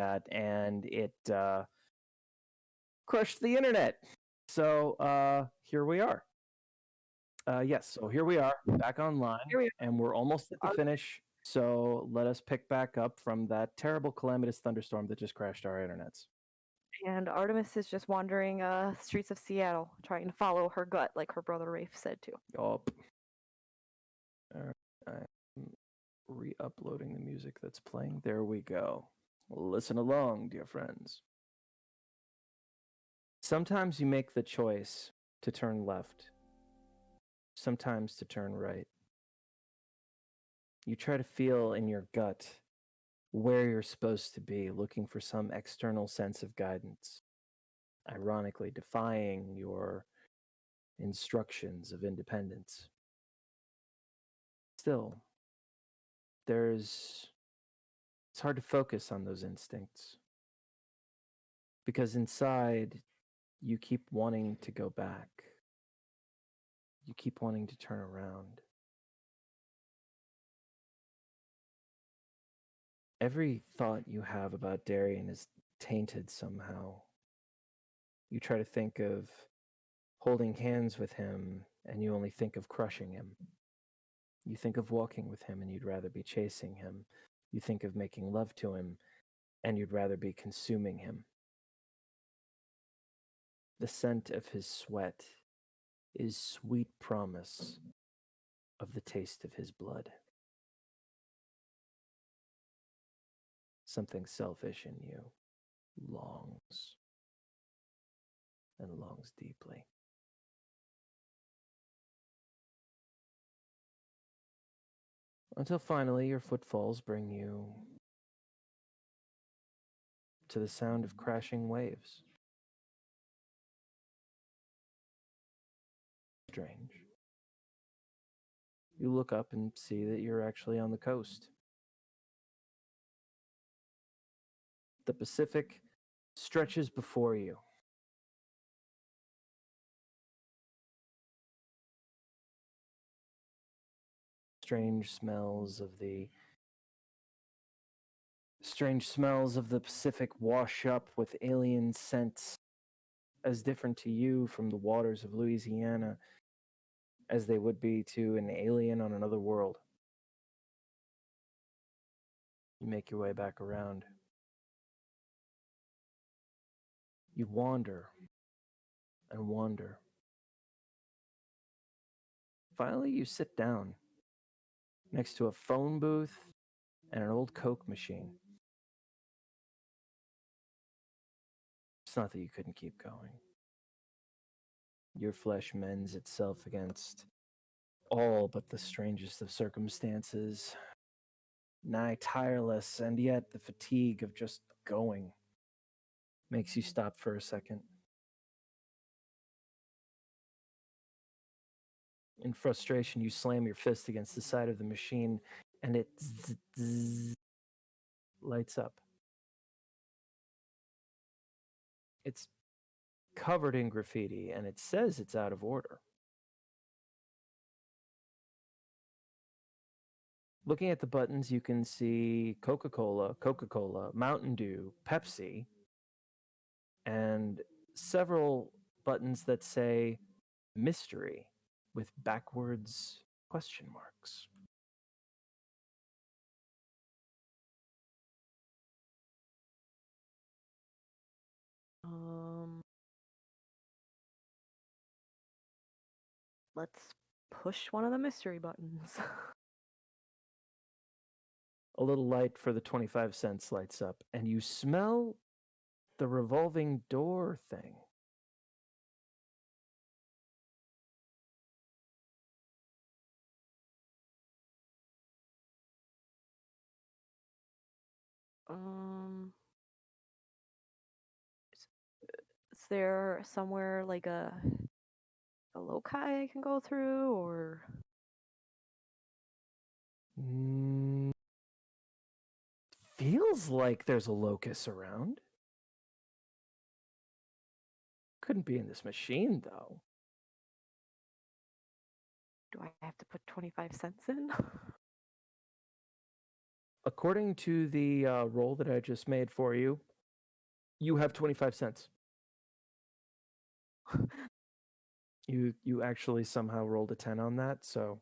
that, and it crushed the internet. So here we are. Yes, so here we are, back online, and we're almost at the finish. So let us pick back up from that terrible calamitous thunderstorm that just crashed our internets. And Artemis is just wandering streets of Seattle, trying to follow her gut, like her brother Rafe said too. Oh. I'm re-uploading the music that's playing. There we go. Listen along, dear friends. Sometimes you make the choice to turn left. Sometimes to turn right. You try to feel in your gut where you're supposed to be, looking for some external sense of guidance, ironically defying your instructions of independence. Still, it's hard to focus on those instincts, because inside you keep wanting to go back. You keep wanting to turn around. Every thought you have about Darian is tainted somehow. You try to think of holding hands with him, and you only think of crushing him. You think of walking with him, and you'd rather be chasing him. You think of making love to him, and you'd rather be consuming him. The scent of his sweat is sweet promise of the taste of his blood. Something selfish in you longs and longs deeply. Until finally your footfalls bring you to the sound of crashing waves. Strange. You look up and see that you're actually on the coast. The Pacific stretches before you. Strange smells of the Pacific wash up with alien scents as different to you from the waters of Louisiana as they would be to an alien on another world. You make your way back around. You wander and wander. Finally, you sit down next to a phone booth and an old Coke machine. It's not that you couldn't keep going. Your flesh mends itself against all but the strangest of circumstances, nigh tireless, and yet the fatigue of just going makes you stop for a second. In frustration, you slam your fist against the side of the machine, and it lights up. It's covered in graffiti, and it says it's out of order. Looking at the buttons, you can see Coca-Cola, Mountain Dew, Pepsi, and several buttons that say mystery with backwards question marks. Let's push one of the mystery buttons. A little light for the 25 cents lights up, and you smell the revolving door thing. Is there somewhere like a loci I can go through, or? Feels like there's a locus around. Couldn't be in this machine, though. Do I have to put 25 cents in? According to the roll that I just made for you, you have 25 cents. You actually somehow rolled a 10 on that, so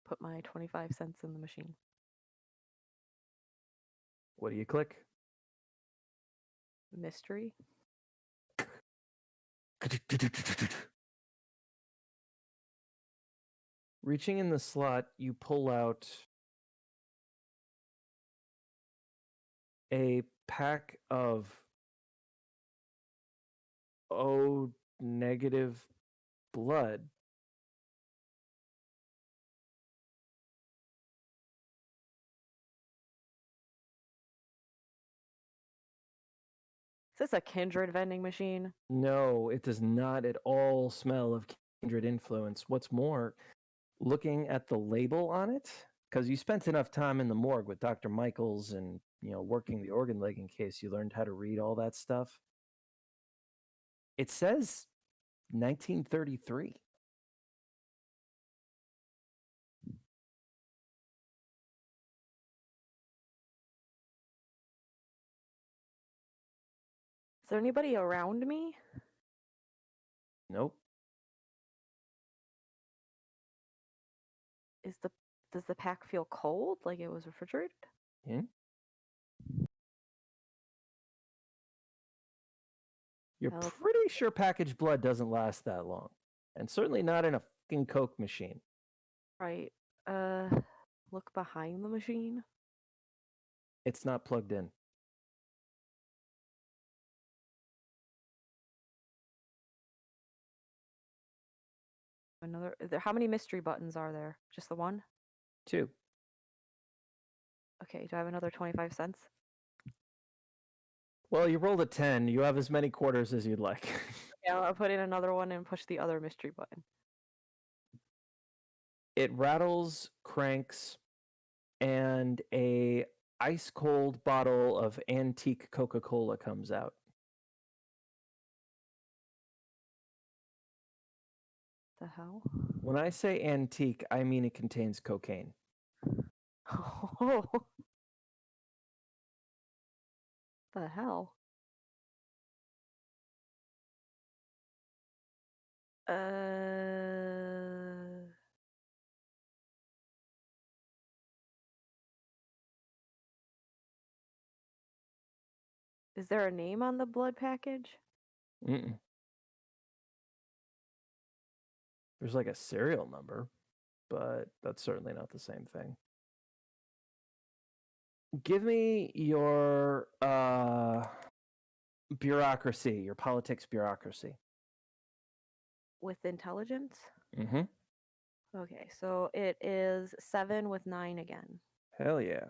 Put my 25 cents in the machine. what do you click? Mystery. Reaching in the slot, you pull out a pack of O negative blood. Is this a kindred vending machine? No, it does not at all smell of kindred influence. What's more, looking at the label on it, because you spent enough time in the morgue with Dr. Michaels and, working the organ leg in case you learned how to read all that stuff. It says 1933. Is there anybody around me? Nope. Does the pack feel cold, like it was refrigerated? Hmm? You're Oh. pretty sure packaged blood doesn't last that long. And certainly not in a fucking Coke machine. Right. Look behind the machine. It's not plugged in. How many mystery buttons are there? Just the one? 2. Okay, do I have another 25 cents? Well, you rolled a 10. You have as many quarters as you'd like. Yeah, I'll put in another one and push the other mystery button. It rattles, cranks, and a ice cold bottle of antique Coca-Cola comes out. The hell? When I say antique, I mean it contains cocaine. Oh. The hell? Is there a name on the blood package? Mm-mm. There's like a serial number, but that's certainly not the same thing. Give me your bureaucracy, your politics bureaucracy. With intelligence? Mm-hmm. Okay, so it is 7 with 9 again. Hell yeah.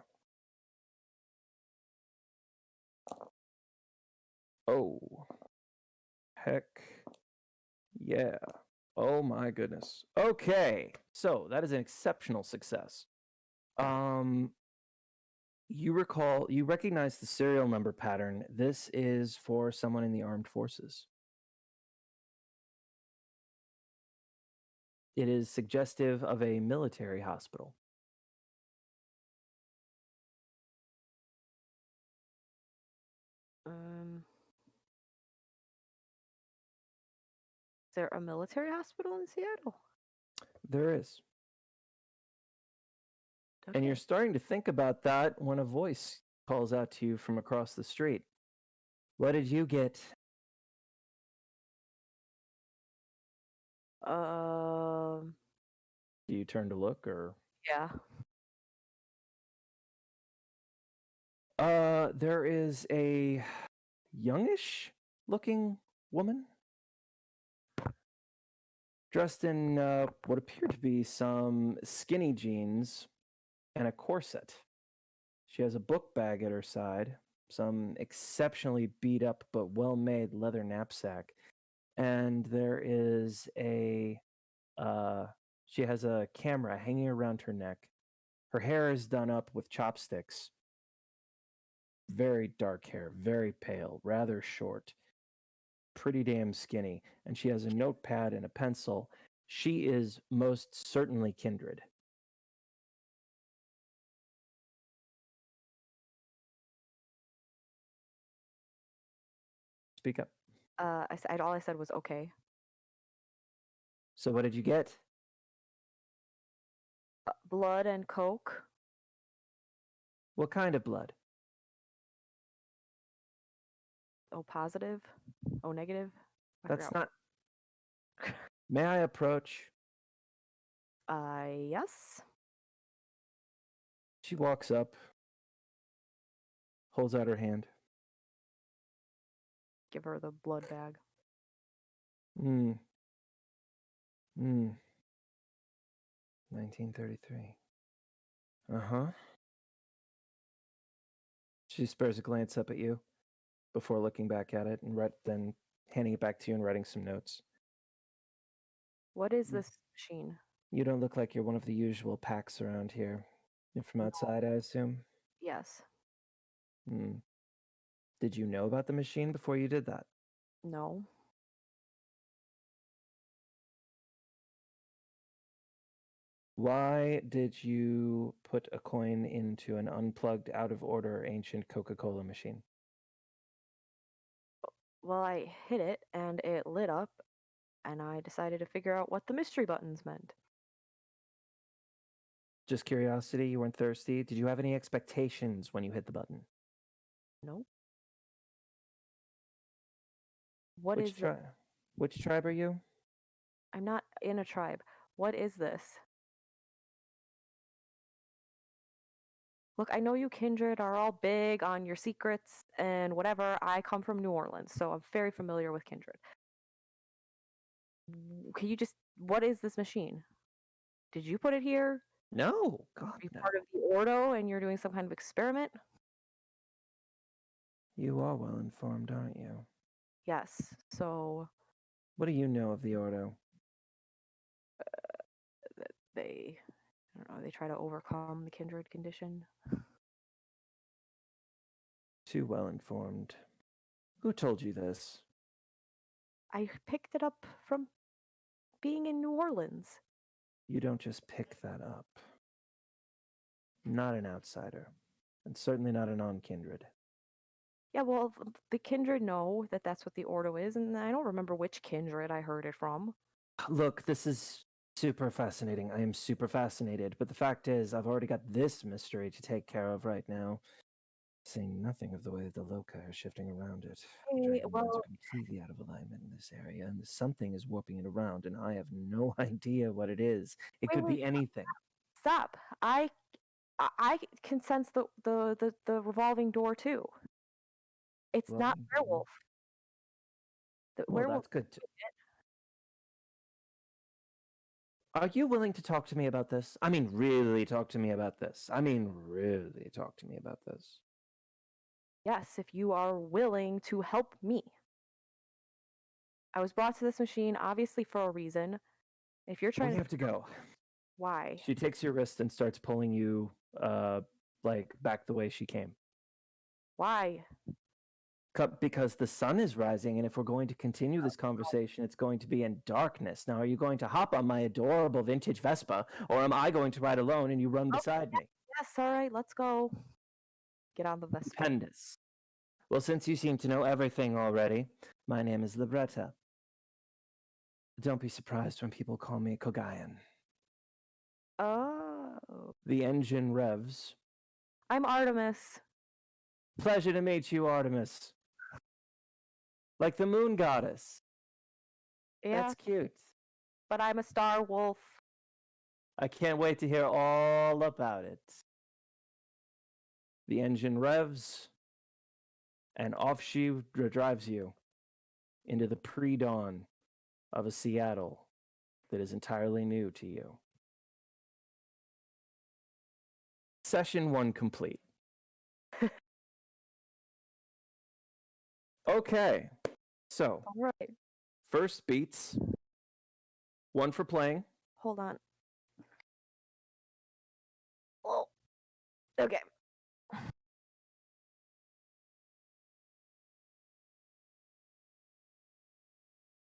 Oh. Heck yeah. Oh my goodness. Okay. So that is an exceptional success. You recognize the serial number pattern. This is for someone in the armed forces. It is suggestive of a military hospital. Is there a military hospital in Seattle? There is. Okay. And you're starting to think about that when a voice calls out to you from across the street. What did you get? Do you turn to look or? Yeah. There is a youngish looking woman dressed in what appear to be some skinny jeans and a corset. She has a book bag at her side, some exceptionally beat up but well-made leather knapsack, and there is she has a camera hanging around her neck. Her hair is done up with chopsticks. Very dark hair, very pale, rather short, pretty damn skinny, and she has a notepad and a pencil. She is most certainly kindred. Speak up. All I said was okay. So what did you get? Blood and coke. What kind of blood? O positive. O negative. That's not... May I approach? Yes. She walks up, holds out her hand. Give her the blood bag. 1933. Uh-huh. She spares a glance up at you before looking back at it and then handing it back to you and writing some notes. What is this machine? You don't look like you're one of the usual packs around here. You're from outside, I assume? Yes. Did you know about the machine before you did that? No. Why did you put a coin into an unplugged, out-of-order, ancient Coca-Cola machine? Well, I hit it, and it lit up, and I decided to figure out what the mystery buttons meant. Just curiosity? You weren't thirsty? Did you have any expectations when you hit the button? No. Which tribe are you? I'm not in a tribe. What is this? Look, I know you kindred are all big on your secrets and whatever. I come from New Orleans, so I'm very familiar with kindred. Can you just... What is this machine? Did you put it here? No, God, Are you no. part of the Ordo and you're doing some kind of experiment? You are well informed, aren't you? Yes, so... What do you know of the Ordo? I don't know, they try to overcome the kindred condition. Too well informed. Who told you this? I picked it up from being in New Orleans. You don't just pick that up. Not an outsider, and certainly not a non-kindred. Yeah, well, the kindred know that that's what the Ordo is, and I don't remember which kindred I heard it from. Look, this is super fascinating. I am super fascinated, but the fact is, I've already got this mystery to take care of right now. Saying nothing of the way the loci are shifting around it. Hey, Dragon lines are completely out of alignment in this area, and something is warping it around, and I have no idea what it is. It could be anything. Stop! I can sense the revolving door too. It's not werewolf. The werewolf. That's good too. Are you willing to talk to me about this? I mean, really talk to me about this. Yes, if you are willing to help me. I was brought to this machine, obviously for a reason. If you're trying We have to go. Why? She takes your wrist and starts pulling you, back the way she came. Why? Because the sun is rising, and if we're going to continue this conversation, it's going to be in darkness. Now, are you going to hop on my adorable vintage Vespa, or am I going to ride alone and you run beside me? Yes, all right, let's go. Get on the Vespa. Stupendous. Well, since you seem to know everything already, my name is Libretta. Don't be surprised when people call me Kogayan. Oh. The engine revs. I'm Artemis. Pleasure to meet you, Artemis. Like the moon goddess. Yeah. That's cute. But I'm a star wolf. I can't wait to hear all about it. The engine revs, and off she drives you into the pre-dawn of a Seattle that is entirely new to you. Session 1 complete. Okay, so All right. first beats, 1 for playing. Hold on. Oh, okay.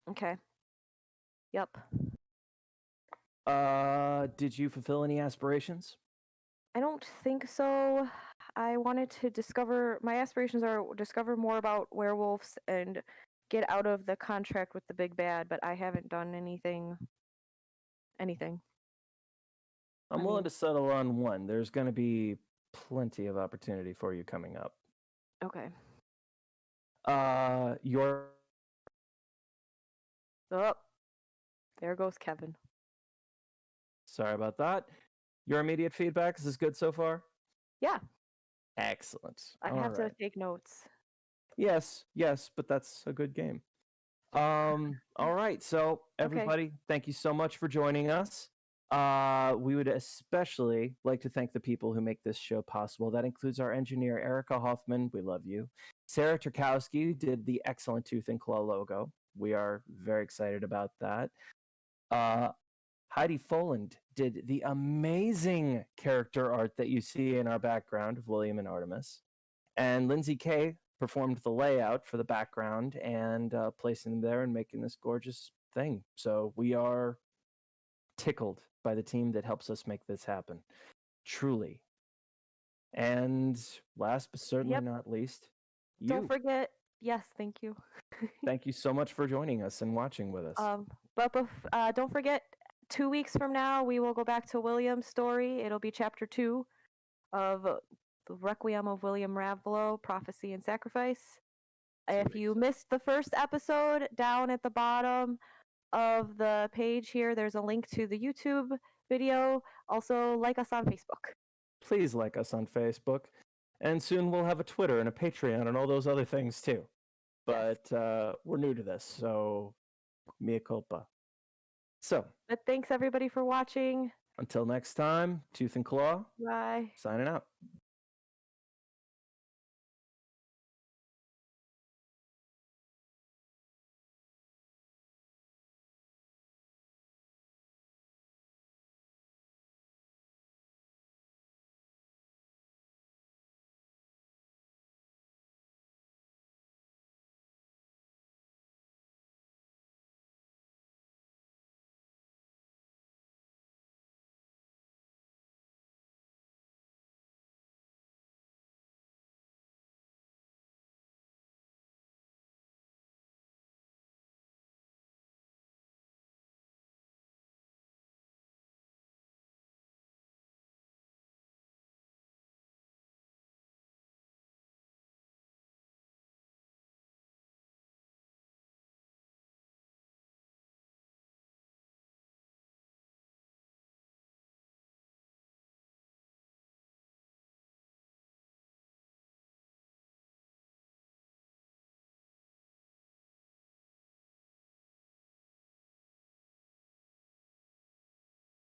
Okay. Yep. Did you fulfill any aspirations? I don't think so. I wanted to discover, my aspirations are discover more about werewolves and get out of the contract with the big bad, but I haven't done anything. I'm willing to settle on one. There's going to be plenty of opportunity for you coming up. Okay. Your Oh, there goes Kevin. Sorry about that. Your immediate feedback, is this good so far? Yeah. Excellent. I have to take notes. Yes, but that's a good game. All right. So everybody, thank you so much for joining us. We would especially like to thank the people who make this show possible. That includes our engineer, Erica Hoffman. We love you. Sarah Turkowski did the excellent Tooth and Claw logo. We are very excited about that. Heidi Foland did the amazing character art that you see in our background of William and Artemis. And Lindsay Kay performed the layout for the background and placing them there and making this gorgeous thing. So we are tickled by the team that helps us make this happen. Truly. And last but certainly not least, you. Don't forget, yes, thank you. Thank you so much for joining us and watching with us. But don't forget, 2 weeks from now, we will go back to William's story. It'll be chapter 2 of the Requiem of William Ravelowe, Prophecy and Sacrifice. If you missed the first episode, down at the bottom of the page here, there's a link to the YouTube video. Also, like us on Facebook. Please like us on Facebook. And soon we'll have a Twitter and a Patreon and all those other things too. But we're new to this, so mea culpa. So, but thanks everybody for watching. Until next time, Tooth and Claw. Bye. Signing out.